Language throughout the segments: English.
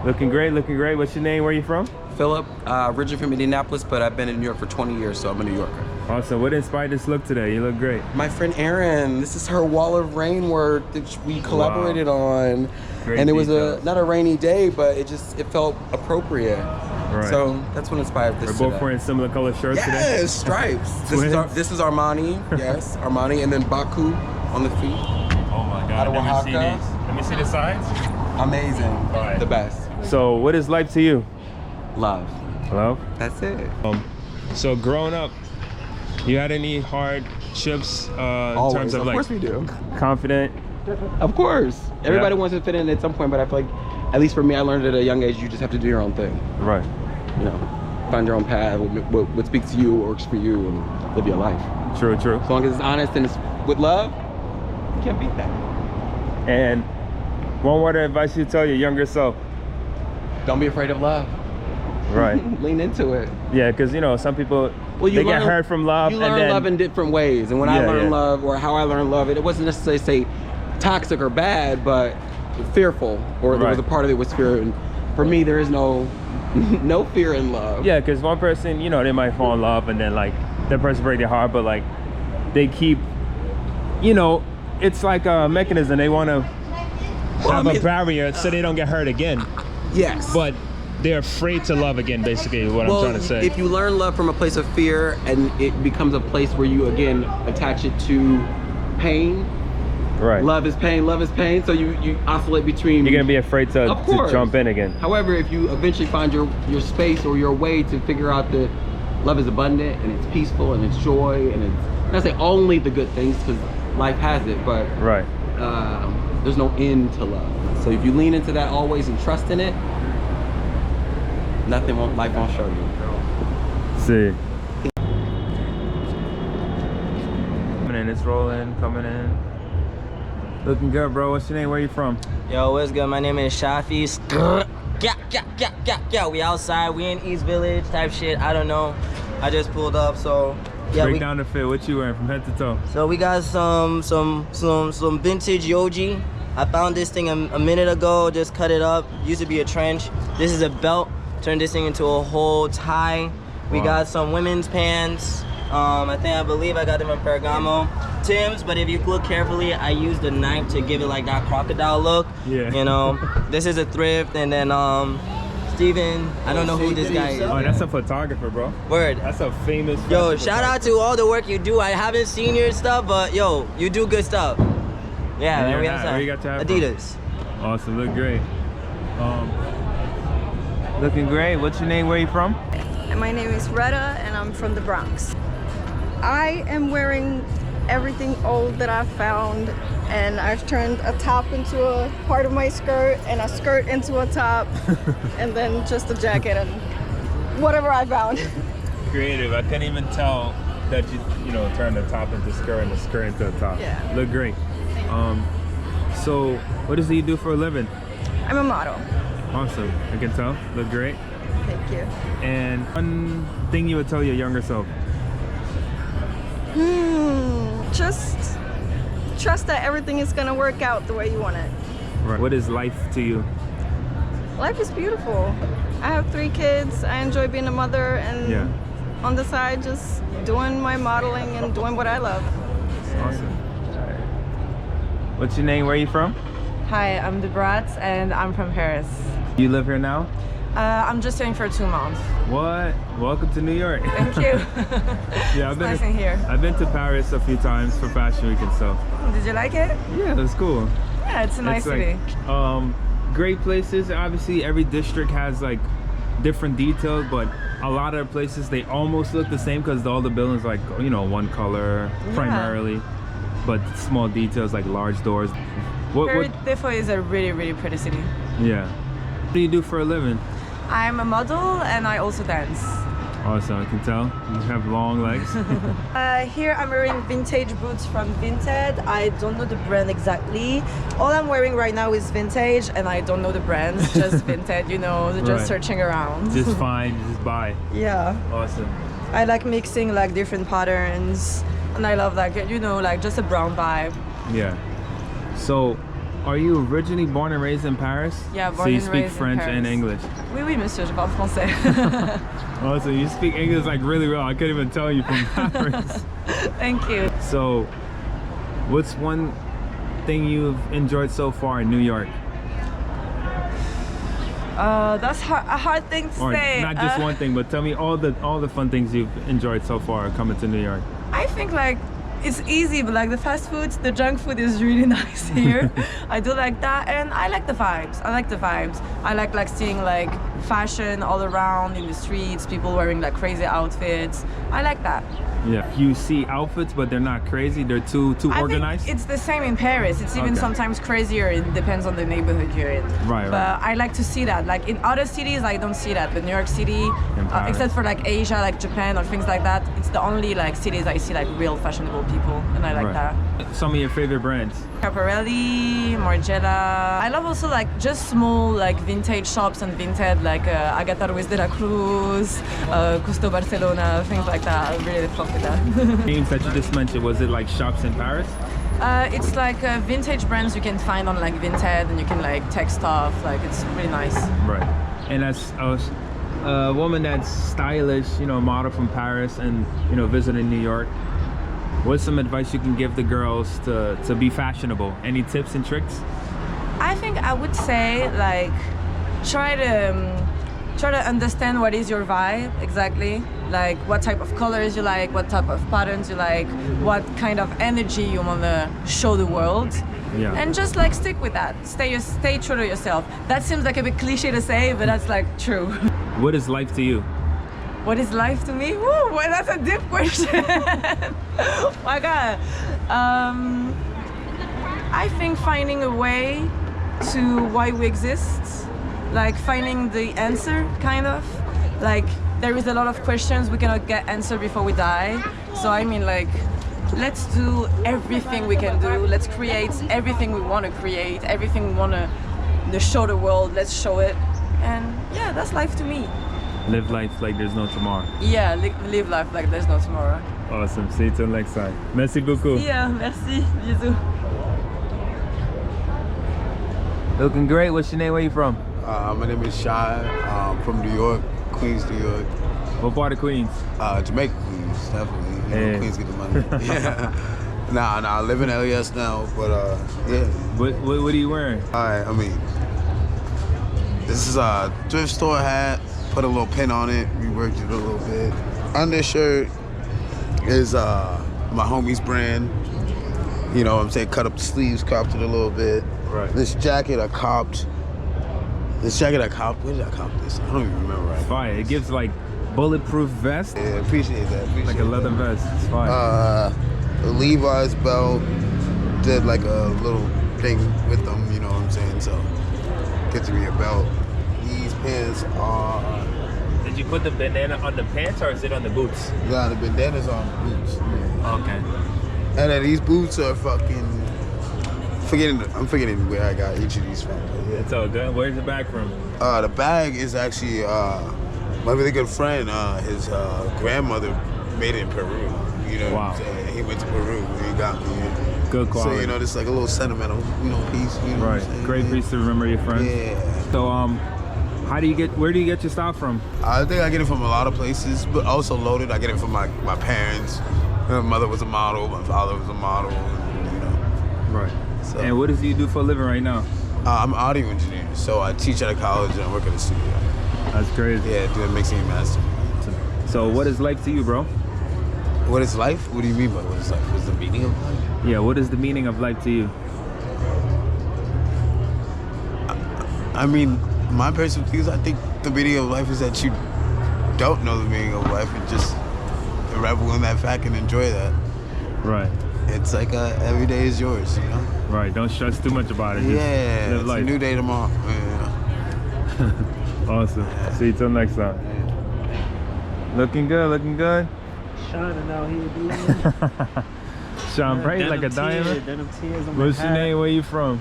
Looking great, looking great. What's your name? Where are you from? Philip, originally from Indianapolis, but I've been in New York for 20 years, so I'm a New Yorker. Awesome. What inspired this look today? You look great. My friend Erin, this is her wall of rain work that we collaborated on. Great and it was details. not a rainy day, but it felt appropriate. Right. So that's what inspired this. We're both wearing similar color shirts today? Yes, stripes. This is Armani, yes, Armani, and then Baku on the feet. Oh my God, let me see these. Let me see the sides. Amazing, Right. the best. So what is life to you? Love. Love? That's it. So growing up, you had any hardships in Always. terms of Of like course we do. confident? Of course. Everybody Yeah. wants to fit in at some point, but I feel like, at least for me, I learned at a young age, you just have to do your own thing. Right. You know, find your own path, what speaks to you, what works for you, and live your life. True, true. As long as it's honest and it's with love, you can't beat that. And one word of advice you tell your younger self? Don't be afraid of love. Right. Lean into it. Yeah, because you know, some people, they get hurt from love. You learn love in different ways. And when I learned love, or how I learned love, it wasn't necessarily say toxic or bad, but fearful, or there was a part of it was fear. And for me, there is no fear in love. Yeah, because one person, you know, they might fall in love and then like that person break their heart, but like they keep, you know, it's like a mechanism. They want to have a barrier so they don't get hurt again. Yes. But they're afraid to love again, basically, is what I'm trying to say. If you learn love from a place of fear and it becomes a place where you again attach it to pain. Right. Love is pain, love is pain. So you oscillate between. You're gonna be afraid to jump in again. However, if you eventually find your space or your way to figure out that love is abundant and it's peaceful and it's joy and it's not say only the good things, because life has it, but right. There's no end to love. So if you lean into that always and trust in it, life won't show you. See. Coming in, it's rolling, coming in. Looking good, bro. What's your name? Where you from? Yo, what's good? My name is Shafi. We outside. We in East Village type shit. I don't know. I just pulled up, so yeah. Break down the fit. What you wearing from head to toe? So we got some vintage Yoji. I found this thing a minute ago. Just cut it up. Used to be a trench. This is a belt. Turned this thing into a whole tie. We got some women's pants. I believe I got them in Ferragamo. Tim's, but if you look carefully, I used a knife to give it like that crocodile look. Yeah. You know, this is a thrift, and then Steven, I don't know who this guy is. Oh, that's a photographer, bro. Word. That's a famous. Yo, shout out to all the work you do. I haven't seen your stuff, but yo, you do good stuff. Yeah, man, we outside. Where you got your hat Adidas. From? Awesome, look great. Looking great. What's your name? Where are you from? My name is Retta, and I'm from the Bronx. I am wearing everything old that I found, and I've turned a top into a part of my skirt and a skirt into a top and then just a jacket and whatever I found. Creative. I couldn't even tell that you know, turned the top into skirt and the skirt into a top. Yeah. Look great. So what is it you do for a living? I'm a model. Awesome. I can tell. Look great. Thank you. And one thing you would tell your younger self? Just trust that everything is gonna work out the way you want it. Right. What is life to you? Life is beautiful. I have 3 kids. I enjoy being a mother, and on the side, just doing my modeling and doing what I love. Awesome. What's your name? Where are you from? Hi, I'm Debratz, and I'm from Paris. You live here now? I'm just staying for 2 months. What? Welcome to New York. Thank you. Yeah, It's nice in here. I've been to Paris a few times for Fashion Week and stuff. Did you like it? Yeah, it was cool. Yeah, it's a nice city. Great places. Obviously, every district has like different details, but a lot of places they almost look the same because all the buildings like, you know, one color primarily, but small details like large doors. Paris, therefore, is a really, really pretty city. Yeah. What do you do for a living? I'm a model and I also dance. Awesome, I can tell. You have long legs. Here I'm wearing vintage boots from Vinted. I don't know the brand exactly. All I'm wearing right now is vintage and I don't know the brands, just Vinted, you know, just searching around. Just find, just buy. Yeah. Awesome. I like mixing like different patterns and I love like, you know, like just a brown vibe. Yeah. So are you originally born and raised in Paris? Yeah, born so you and speak raised French in Paris. and English. Oui, oui, monsieur, je parle français. Oh, so you speak English like really well. I couldn't even tell you from Paris. Thank you. So, what's one thing you've enjoyed so far in New York? That's a hard thing to Or say. not just one thing, but tell me all the fun things you've enjoyed so far coming to New York. I think like it's easy, but like the fast food, the junk food is really nice here. I do like that, and I like the vibes. I like seeing like fashion all around in the streets, people wearing like crazy outfits. I like that. Yeah, you see outfits, but they're not crazy. They're too organized. Think it's the same in Paris. It's even sometimes crazier. It depends on the neighborhood you're in. Right. But I like to see that. Like in other cities, I don't see that. But New York City, except for like Asia, like Japan or things like that, it's the only like cities I see like real fashionable people, and I like that. Some of your favorite brands? Caparelli, Margiela. I love also like just small like vintage shops and vintage like Aagdolla de la Cruz, Custo Barcelona, things like that. I really fuck with that. Names that you just mentioned, was it like shops in Paris? It's like vintage brands you can find on like Vinted, and you can like take stuff. Like it's really nice. Right. And as a woman that's stylish, you know, a model from Paris, and you know, visiting New York, what's some advice you can give the girls to be fashionable? Any tips and tricks? I think I would say like try to understand what is your vibe exactly, like what type of colors you like, what type of patterns you like, what kind of energy you want to show the world. Yeah. And just like stick with that. Stay true to yourself. That seems like a bit cliche to say, but that's like true. What is life to you? What is life to me? Woo, well, that's a deep question. My God. I think finding a way to why we exist, like finding the answer, kind of. Like there is a lot of questions we cannot get answered before we die. So I mean, like, let's do everything we can do. Let's create everything we want to create, everything we want to show the world. Let's show it. And yeah, that's life to me. Live life like there's no tomorrow. Yeah, live life like there's no tomorrow. Awesome. See you till next time. Merci beaucoup. Yeah, merci. Bisous. Looking great. What's your name? Where you from? My name is Shy. I'm from New York, Queens, New York. What part of Queens? Jamaica, Queens, definitely. You know, Hey. Queens get the money. Yeah. Nah, I live in LES now, but yeah. What are you wearing? Alright, I mean, this is a thrift store hat. Put a little pin on it, reworked it a little bit. Undershirt is my homie's brand. You know what I'm saying? Cut up the sleeves, cropped it a little bit. Right. This jacket I copped. Where did I cop this? I don't even remember right. Fire. It gives like bulletproof vest. Yeah, appreciate that. Like a leather vest. It's fire. The Levi's belt, did like a little thing with them, you know what I'm saying? So, get to me a belt. These pants are... Did you put the bandana on the pants or is it on the boots? Yeah, the bandana's on the boots. Yeah. Okay. And then these boots are fucking... I'm forgetting where I got each of these from. But yeah. It's all good. Where's the bag from? The bag is actually my really good friend. His grandmother made it in Peru. You know Wow. what I'm saying? He went to Peru and he got me here. Good quality. So, you know, this is like a little sentimental, you know, piece. You know Right. what I'm saying? Great piece to remember your friends. Yeah. So where do you get your style from? I think I get it from a lot of places, but also loaded. I get it from my parents. My mother was a model. My father was a model. You know. Right. So, And what do you do for a living right now? I'm an audio engineer, so I teach at a college and I work at a studio. That's crazy. Yeah, doing mixing and mastering. So what is life to you, bro? What is life? What do you mean by what is life? What's the meaning of life? Yeah, what is the meaning of life to you? I mean, my personal views, I think the meaning of life is that you don't know the meaning of life and just revel in that fact and enjoy that. Right. It's like every day is yours, you know? Right. Don't stress too much about it. Just Yeah, live it's life. a new day tomorrow. Yeah. Awesome. See you till next time. Looking good, looking good. Shining out here, dude. Shine bright like a diamond. What's your name? Where you from?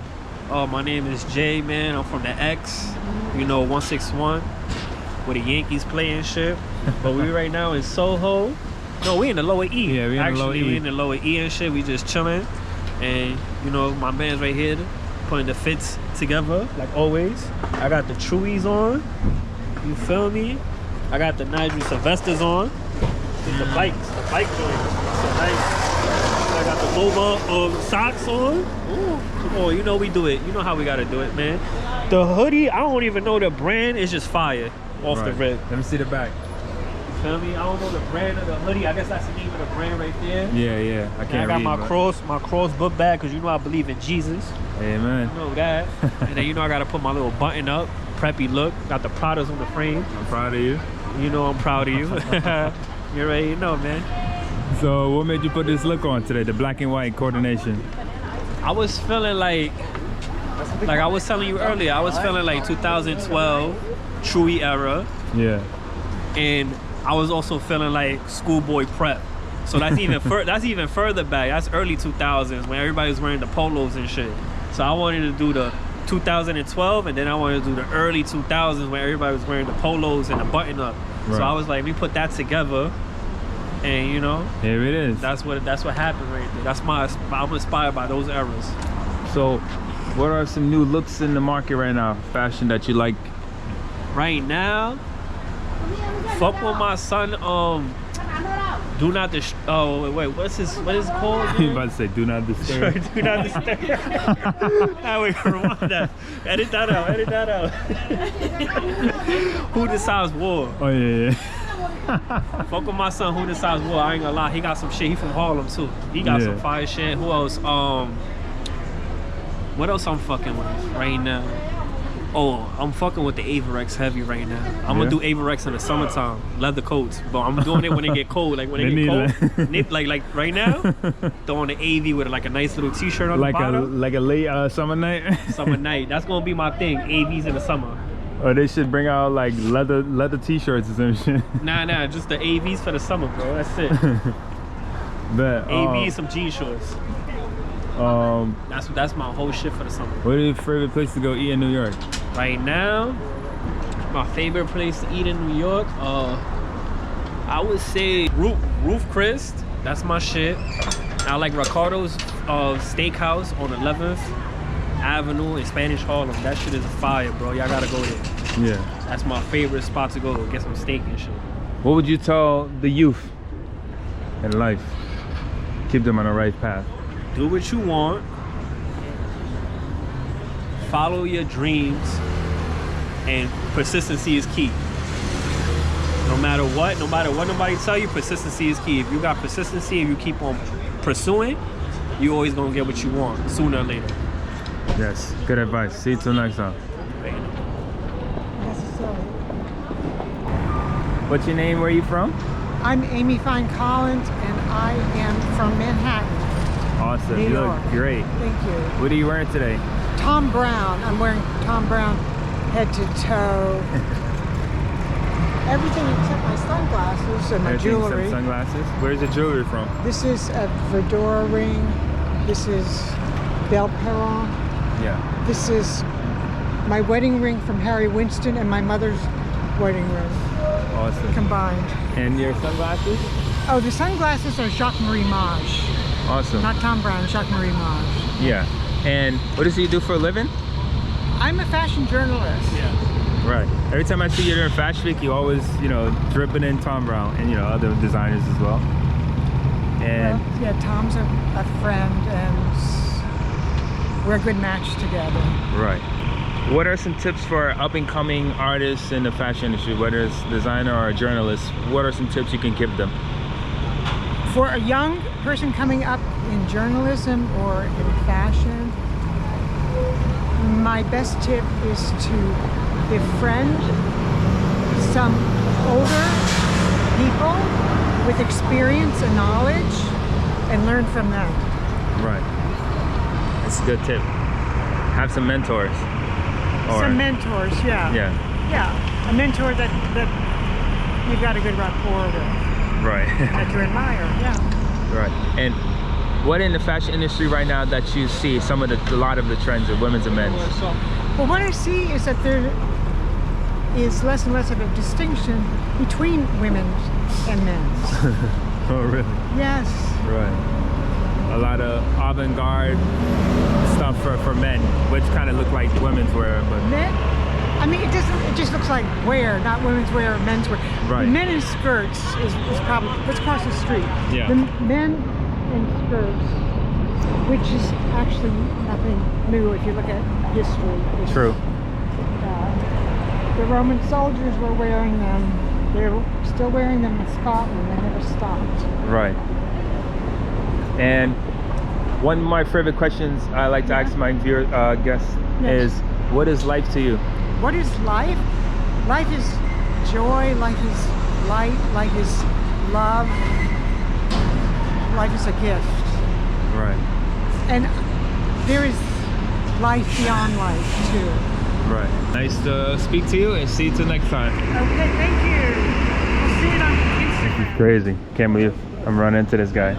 Oh, my name is Jay, man. I'm from the X, you know, 161, where the Yankees play and shit. But we right now in Soho. No, we in the lower E. Yeah, we in the lower E. We in the lower E and shit. We just chilling. And, you know, my man's right here. putting the fits together like always. I got the Truies on. You feel me? I got the Nigel Sylvesters on. The bike joints. So nice. I got the Boba socks on. Ooh, come on, you know we do it. You know how we gotta do it, man. The hoodie, I don't even know the brand. It's just fire off the rip. Let me see the back. You feel me? I don't know the brand of the hoodie. I guess that's the name of the brand right there. Yeah. I can't read. I read, got my cross book bag because you know I believe in Jesus. Amen. You know that. And then you know I gotta put my little button up, preppy look. Got the Pradas on the frame. I'm proud of you. You know I'm proud of you. You already know, man. So what made you put this look on today? The black and white coordination. I was feeling like I was telling you earlier, I was feeling like 2012 Truey era. Yeah. And I was also feeling like schoolboy prep. So that's even that's even further back. That's early 2000s when everybody was wearing the polos and shit. So I wanted to do the 2012 and then I wanted to do the early 2000s when everybody was wearing the polos and the button up. Right. So I was like, we put that together. And you know, here it is. That's what happened right there. I'm inspired by those eras. So, what are some new looks in the market right now? Fashion that you like? Right now, fuck with my son. Do not oh wait, what is it called? You about to say do not disturb? Do not disturb. Now wait, rewind that. Edit that out. Who decides war? Oh yeah. Fuck with my son, who decides war. I ain't gonna lie, he got some shit. He from Harlem too. He got some fire shit. Who else? What else I'm fucking with right now? Oh, I'm fucking with the Averex heavy right now. I'm gonna do Averex in the summertime, leather coats. But I'm doing it when it get cold. Like when it get cold, like right now, throwing the AV with like a nice little t-shirt on the bottom. Like a late summer night. Summer night. That's gonna be my thing. AVs in the summer. Or they should bring out like leather t-shirts or some shit. Nah, just the AVs for the summer, bro. That's it. But AVs, some jean shorts. That's my whole shit for the summer. What is your favorite place to go eat in New York? Right now, my favorite place to eat in New York, I would say Roof Chris. That's my shit. I like Ricardo's Steakhouse on 11th Avenue in Spanish Harlem. That shit is fire, bro. Y'all gotta go there. Yeah. That's my favorite spot to go get some steak and shit. What would you tell the youth in life? Keep them on the right path. Do what you want. Follow your dreams. And persistency is key. No matter what nobody tell you, persistency is key. If you got persistency and you keep on pursuing, you always gonna get what you want sooner or later. Yes, good advice. See you till next time. What's your name? Where are you from? I'm amyfinecollinsibdl and I am from Manhattan. Awesome. New You York. look great. Thank you. What are you wearing today? Tom Brown. I'm wearing Tom Brown head to toe. Everything except my sunglasses and my Everything except jewelry. Sunglasses. Where's the jewelry from? This is a fedora ring. This is Belle Perron. Yeah. This is my wedding ring from Harry Winston and my mother's wedding ring Awesome. combined. And your sunglasses? Oh, the sunglasses are Jacques-Marie Mage. Awesome. Not Tom Brown, Jacques-Marie Mage. Yeah. And what does you do for a living? I'm a fashion journalist. Yeah. Right. Every time I see you during Fashion Week, you always, dripping in Tom Brown and, other designers as well. And well, yeah, Tom's a friend and we're a good match together. right. What are some tips for up-and-coming artists in the fashion industry, whether it's designer or a journalist? What are some tips you can give them? For a young person coming up in journalism or in fashion, my best tip is to befriend some older people with experience and knowledge and learn from them. Right. That's a good tip. Have some mentors. Some mentors, yeah. Yeah, a mentor that you've got a good rapport with. Right. That you admire, yeah. Right. And what in the fashion industry right now that you see a lot of the trends of women's and men's? Well, what I see is that there is less and less of a distinction between women and men's. Oh, really? Yes. Right. A lot of avant-garde stuff for men, which kind of look like women's wear, but Men, I mean, it just looks like wear, not women's wear or men's wear. Right. The men in skirts is probably, let's cross the street. Yeah. The men in skirts, which is actually nothing new if you look at history. true. The Roman soldiers were wearing them. They're still wearing them in Scotland. They never stopped. Right. And one of my favorite questions I like to ask my guests is, what is life to you? What is life? Life is joy, life is light, life is love, life is a gift. Right. And there is life beyond life too. Right. Nice to speak to you, and see you till next time. Okay, thank you. We'll see it on Instagram. This is crazy. Can't believe I'm running into this guy.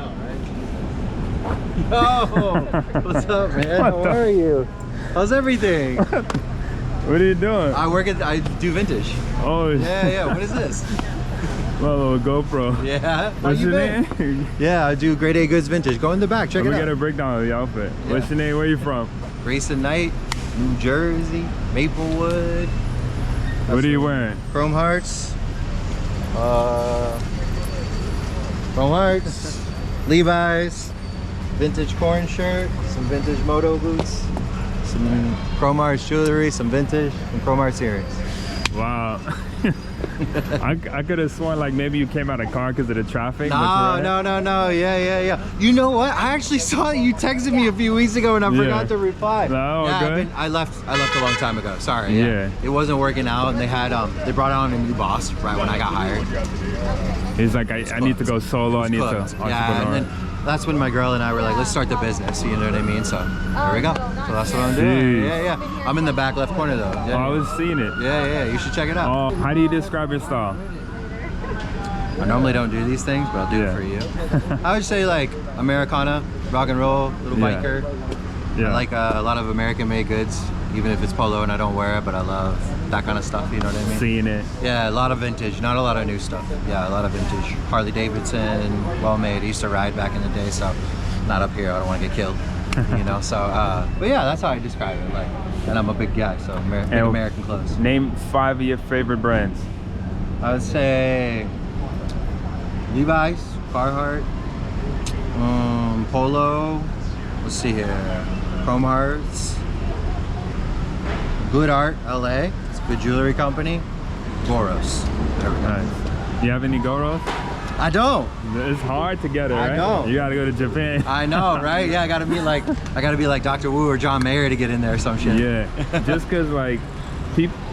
Oh, what's up, man? How are you? How's everything? What are you doing? I do vintage. Oh, Yeah. What is this? My little GoPro. Yeah. How What's you your been? name? Yeah, I do Grade A Goods Vintage. Go in the back. Check We it got a out. breakdown of the outfit. What's your name? Where you from? Grayson Knight, New Jersey, Maplewood. What are you wearing? Chrome Hearts. Chrome Hearts. Levi's. Vintage corn shirt. Some vintage moto boots. Some Chrome Hearts jewelry. Some vintage and Chrome Hearts earrings. Wow. I could have sworn like maybe you came out of car because of the traffic. No. Yeah. You know what? I actually saw you texted me a few weeks ago and I forgot to reply. No, yeah, good. I left a long time ago. Sorry. Yeah. It wasn't working out, and they brought on a new boss right when I got hired. He's like, I need to go solo. I need to entrepreneur. Yeah, and then that's when my girl and I were like, let's start the business. You know what I mean? So there we go. So that's what I'm doing. Jeez. Yeah. I'm in the back left corner though. Yeah, Oh, I was seeing it. Yeah. You should check it out. Oh, how do you describe your style? I normally don't do these things, but I'll do it for you. I would say like Americana, rock and roll, little biker. Yeah. I like a lot of American-made goods, even if it's polo and I don't wear it, but I love that kind of stuff, you know what I mean? Seeing it. Yeah, a lot of vintage, not a lot of new stuff. Yeah, a lot of vintage. Harley Davidson, well made. I used to ride back in the day, so not up here, I don't want to get killed. You know, so, but yeah, that's how I describe it. Like, and I'm a big guy, so big American clothes. Name 5 of your favorite brands. I would say Levi's, Carhartt, Polo, let's see here, Chrome Hearts, Good Art, LA, it's a good jewelry company, Goros. There we go. Nice. You have any Goros? I don't. It's hard to get it, right? I know. You gotta go to Japan. I know, right? Yeah, I gotta be like Dr. Wu or John Mayer to get in there or some shit. Yeah, just cause like,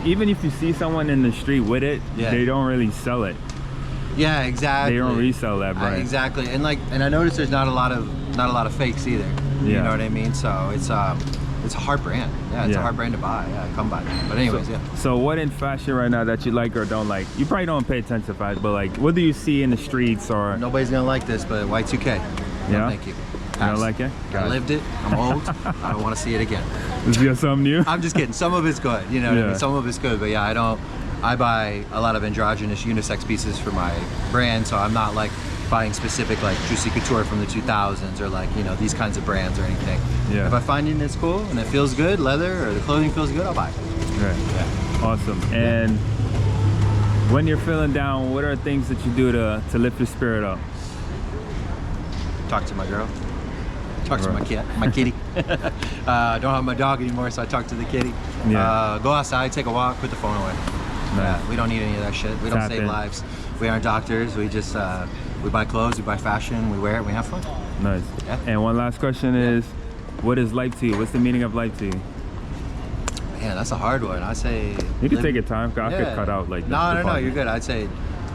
even if you see someone in the street with it, they don't really sell it. Yeah, exactly. They don't resell that brand. Exactly, and I noticed there's not a lot of fakes either. You know what I mean? So it's a hard brand. Yeah, it's a hard brand to buy. Yeah, come by. But anyways, So what in fashion right now that you like or don't like? You probably don't pay attention to fashion, but like, what do you see in the streets or? Nobody's gonna like this, but Y2K. Yeah. No, thank you. You don't like it? I lived it. I'm old. I don't want to see it again. Is there something new? I'm just kidding. Some of it's good. You know what I mean? Some of it's good, but yeah, I buy a lot of androgynous unisex pieces for my brand, so I'm not like buying specific like Juicy Couture from the 2000s or like, you know, these kinds of brands or anything. Yeah. If I find it it's cool and it feels good, leather or the clothing feels good, I'll buy it. Right. Yeah. Awesome. And when you're feeling down, what are things that you do to lift your spirit up? Talk to my girl. Talk to my kitty. I don't have my dog anymore, so I talk to the kitty. Yeah. Go outside, take a walk, put the phone away. Nice. Yeah, we don't need any of that shit. We don't Tap save in. lives. We aren't doctors. We just we buy clothes, we buy fashion, we wear it, we have fun. Nice. Yeah. And one last question is, what is life to you? What's the meaning of life to you? Man, that's a hard one. I say You can take your time. I could cut out like. No, you're good. I'd say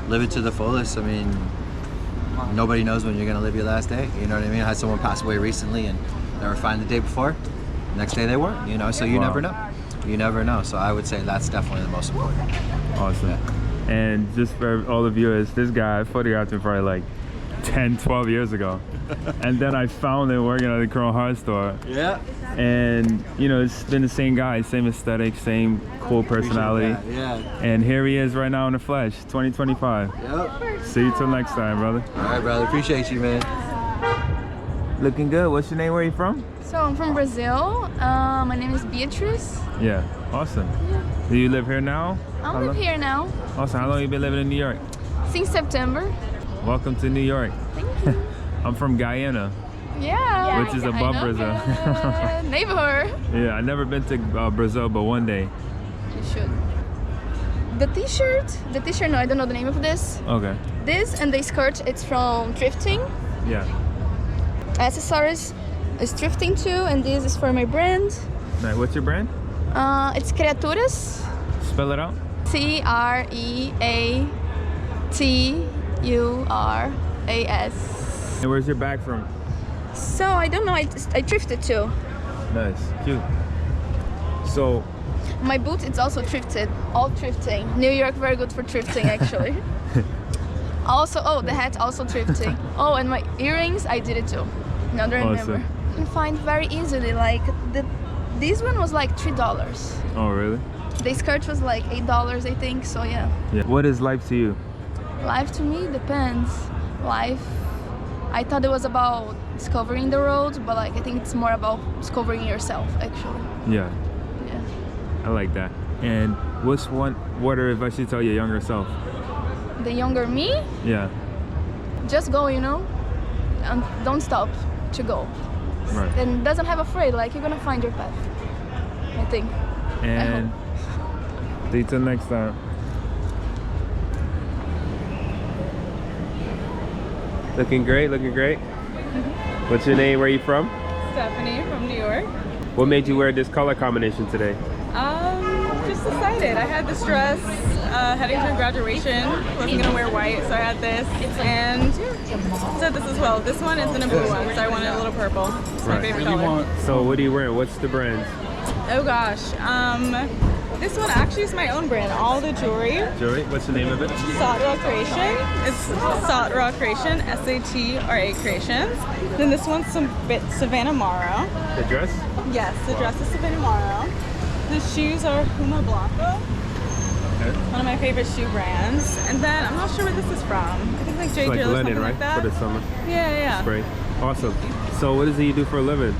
live it to the fullest. I mean, nobody knows when you're gonna live your last day. You know what I mean? I had someone pass away recently, and they were fine the day before. Next day they weren't. You know, so you never know. You never know. So I would say that's definitely the most important. Awesome. And just for all the viewers, this guy I photographed him probably like 10, 12 years ago. And then I found him working at the Chrome Hearts store. Yeah. And you know, it's been the same guy, same aesthetic, same cool personality. Yeah. And here he is right now in the flesh, 2025. Yep. See you till next time, brother. All right, brother. Appreciate you, man. Looking good. What's your name? Where are you from? So I'm from Brazil. My name is Beatrice. Yeah, awesome. Yeah. Do you live here now? I live here now. Awesome. How long have you been living in New York? Since September. Welcome to New York. Thank you. I'm from Guyana. Yeah. Which is above Brazil. Neighborhood. Yeah, I've never been to Brazil, but one day. You should. The t-shirt, no, I don't know the name of this. Okay. This and the skirt, it's from thrifting. Yeah. Accessories is thrifting too, and this is for my brand. Nice. What's your brand? It's Criaturas. Spell it out. Creaturas. And where's your bag from? So I don't know, I thrifted too. Nice, cute. So my boots, it's also thrifted, all thrifting. New York, very good for thrifting actually. Also, oh, the hat also thrifting. Oh, and my earrings, I did it too. Now that I remember. Awesome. You can find very easily, like this one was like $3. Oh, really? The skirt was like $8, I think. So yeah. Yeah. What is life to you? Life to me depends. Life, I thought it was about discovering the road, but like I think it's more about discovering yourself actually. Yeah. Yeah. I like that. And what are advice you tell your younger self? The younger me? Yeah. Just go, you know, and don't stop to go. Right. And doesn't have afraid, like you're gonna find your path, I think. And see you till next time. Looking great, looking great. What's your name? Where are you from? Stephanie from New York. What made you wear this color combination today? Just decided. I had this dress heading to graduation. Wasn't gonna wear white, so I had this. And said this as well. This one is in a blue one, so I wanted a little purple. It's my favorite color. So what are you wearing? What's the brand? Oh gosh. This one actually is my own brand. All the jewelry. Jewelry? What's the name of it? Satracreation. It's Satracreation, S-A-T-R-A Creations. Then this one's some bit Savannah Morrow. The dress? Yes, the dress is Savannah Morrow. The shoes are Huma Blanco. Okay. One of my favorite shoe brands. And then I'm not sure where this is from. I think like J. It's like Jill or linen, something right? like that. For the summer. Yeah. Spray. Awesome. So what is it you do for a living?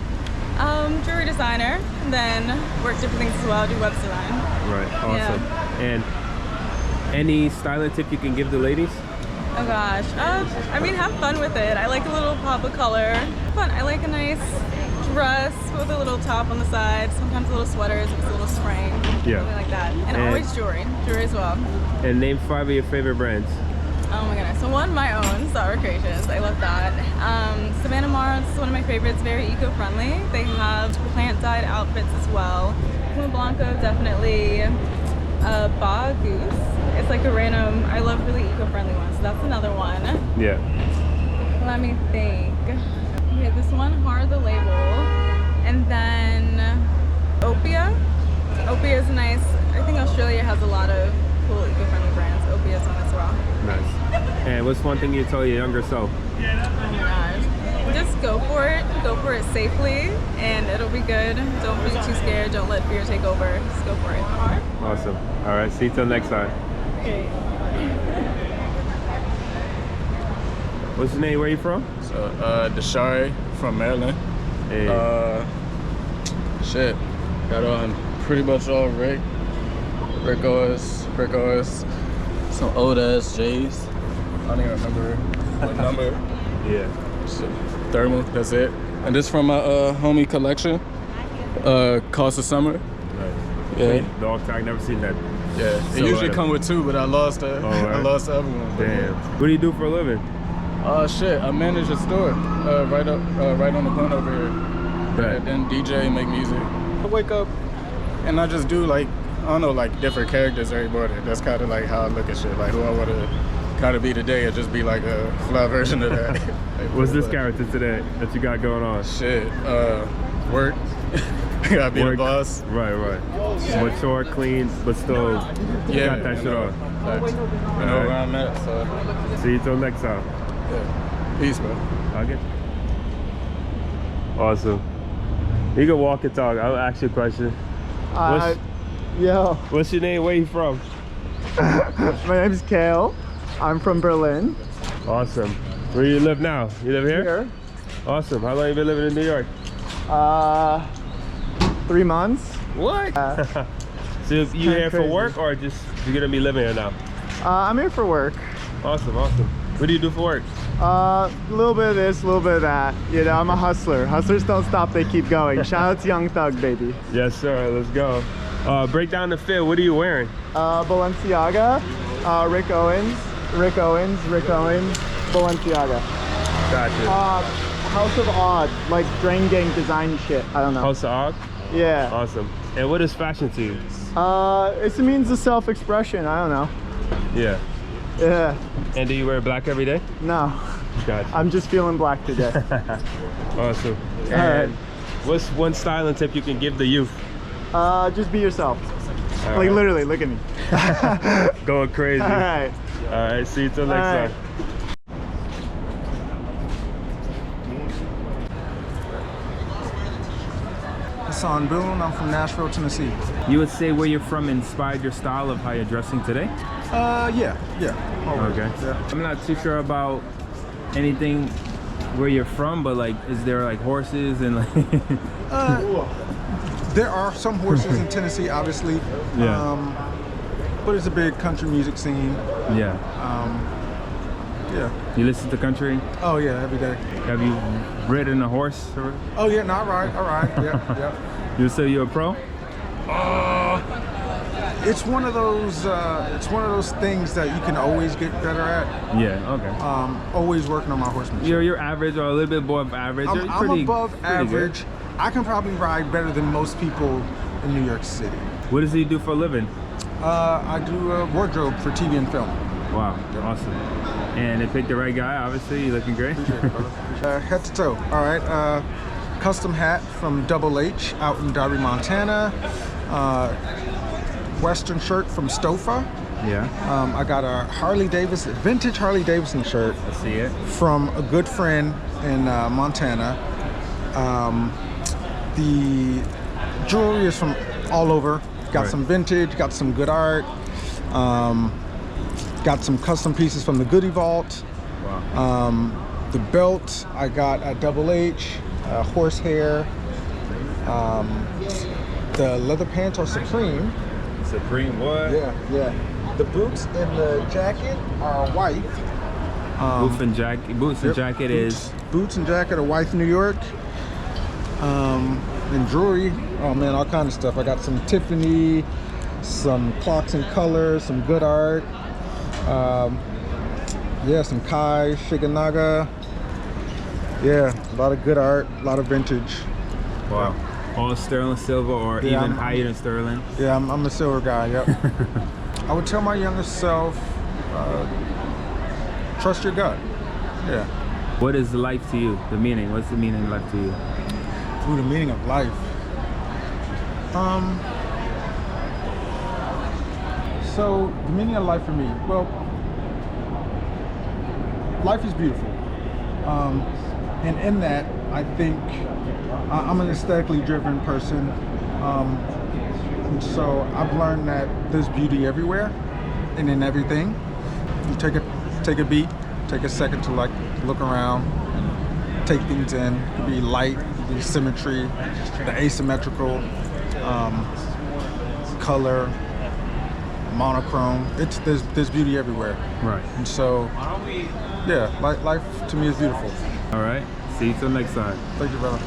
Jewelry designer. And then work different things as well. Do web design. Right. Awesome. Yeah. And any styling tip you can give the ladies? Oh gosh. I mean, have fun with it. I like a little pop of color. Fun. I like a nice dress with a little top on the side. Sometimes a little sweaters with a little spring. Yeah. Something like that. And always jewelry. Jewelry as well. And name 5 of your favorite brands. Oh my goodness. So one, my own, Satracreations. I love that. Savannah Morrow is one of my favorites. Very eco-friendly. They have plant-dyed outfits as well. Huma Blanco, definitely. Bog Goose. It's like a random, I love really eco-friendly ones. So that's another one. Yeah. Let me think. We have this one, Hard the Label. And then Opia. Opia is nice. I think Australia has a lot of cool eco-friendly brands. Opia is one as well. Nice. And what's one thing you tell your younger self? Oh my gosh. Just go for it. Go for it safely and it'll be good. Don't be too scared. Don't let fear take over. Just go for it. Awesome. All right. See you till next time. Okay. What's your name? Where are you from? So, Deshari from Maryland. Hey. Shit. Got on pretty much all Rick OS, some old ass J's. I don't even remember what number. Yeah. Shit. Thermal, that's it. And this from my homie collection. Cost of Summer. Nice. Yeah. Dog tag, never seen that. Yeah. It usually come with 2, but I lost right. I lost the other one. Damn. What do you do for a living? Shit. I manage a store right on the corner over here. Right. And DJ, make music. I wake up and I just do like, I don't know, like different characters every morning. That's kind of like how I look at shit. Like who I want to kind of be today and just be like a fly version of that. What's this character today that you got going on? Shit. Work. Gotta be the boss. Right. Mature, clean, but still got that shit on. I know where I'm at, so. See you till next time. Yeah. Peace, bro. Okay. Awesome. You can walk and talk. I'll ask you a question. What's your name? Where you from? My name's Kale. I'm from Berlin. Awesome. Where you live now? You live here? Awesome. How long you been living in New York? 3 months. What? So you here for work or just you're gonna be living here now? I'm here for work. Awesome, awesome. What do you do for work? A little bit of this, a little bit of that. You know, I'm a hustler. Hustlers don't stop, they keep going. Shout out to Young Thug, baby. Yes, sir. Let's go. Break down the fit. What are you wearing? Balenciaga, Rick Owens, Balenciaga. Gotcha. House of Odd, like Drain Gang design shit. I don't know. House of Odd? Yeah. Awesome. And what is fashion to you? It's a means of self-expression. I don't know. Yeah. Yeah. And do you wear black every day? No. Gotcha. I'm just feeling black today. Awesome. All right. What's one styling tip you can give the youth? Just be yourself. All like right. literally, look at me. Going crazy. All right. All right. See you till next time. Hassan Boone, I'm from Nashville, Tennessee. You would say where you're from inspired your style of how you're dressing today? Yeah. Always. Okay. Yeah. I'm not too sure about anything where you're from, but like, is there like horses and like? There are some horses in Tennessee, obviously. Yeah. But it's a big country music scene. Yeah. Yeah. You listen to country? Oh yeah, every day. Have you ridden a horse? Or? Oh yeah, no, I ride. Yeah. You say you're a pro? It's one of those. It's one of those things that you can always get better at. Yeah. Okay. Always working on my horsemanship. You're average or a little bit above average. I'm above average. Good. I can probably ride better than most people in New York City. What does he do for a living? I do a wardrobe for TV and film. Wow, awesome. And they picked the right guy, obviously. You're looking great. Appreciate it, brother. Head to toe. All right. Custom hat from Double H out in Darby, Montana. Western shirt from Stofa. Yeah. I got a vintage Harley Davidson shirt. I see it. From a good friend in Montana. The jewelry is from all over. Got some vintage, got some good art. Got some custom pieces from the Goodie Vault. Wow. The belt I got at Double H, horsehair. The leather pants are Supreme. Supreme what? Yeah. The boots and the jacket are white. Boots and jacket is? Boots and jacket are white New York. And jewelry, oh man, all kinds of stuff. I got some Tiffany, some clocks and colors, some good art. Yeah, some Kai, Shiganaga. Yeah, a lot of good art, a lot of vintage. Wow. All sterling silver or even higher than sterling? Yeah, I'm a silver guy, yep. I would tell my younger self, trust your gut. Yeah. What is life to you? The meaning? What's the meaning of life to you? Ooh, the meaning of life. So the meaning of life for me, well, life is beautiful. And in that, I think I'm an aesthetically driven person. So I've learned that there's beauty everywhere and in everything. You take a beat, take a second to like look around, take things in. It could be light, it could be symmetry, the asymmetrical, color, monochrome. There's beauty everywhere. Right. And so, yeah, life to me is beautiful. All right. See you till next time. Thank you, brother.